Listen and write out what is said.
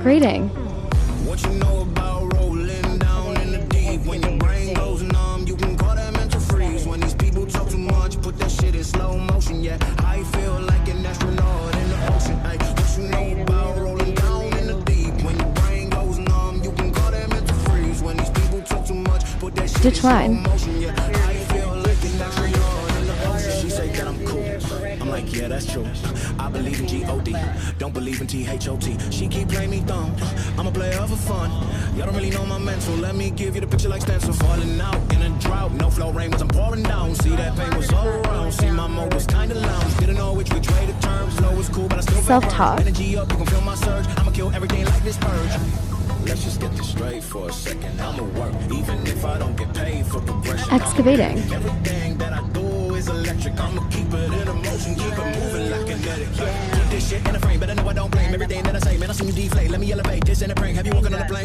Rating. What you know about rolling down in the deep? When your brain goes numb, you can call that mental freeze. When these people talk too much, put that shit in slow motion. Yeah, I feel like an astronaut in the ocean. Ay, what you know about rolling down in the deep? When your brain goes numb, you can call that mental freeze. When these people talk too much, put that shit Decline. in slow motion. Yeah, I feel like an astronaut in the ocean. She say that I'm cool. I'm like, yeah, that's true. I believe in G-O-D, don't believe in T-H-O-T. She keep playing me dumb, I'm a player for fun. Y'all don't really know my mental, let me give you the picture like stencil. Falling out in a drought, no flow rain was I'm pouring down. See that pain was all around, see my mode was kinda lounge. Didn't know which way to turn, flow was cool but I still Self-talk. Energy up, you can feel my surge, I'ma kill everything like this purge. Let's just get this straight for a second, I'ma work, even if I don't get paid for progression. Excavating. Everything that I do is electric, I'ma keep it in motion, keep it moving like kinetic. Keep this shit in a frame, but I know I don't blame everything that I say. Man, I seen you deflate, let me elevate this in a prank. Have you walking on a plane?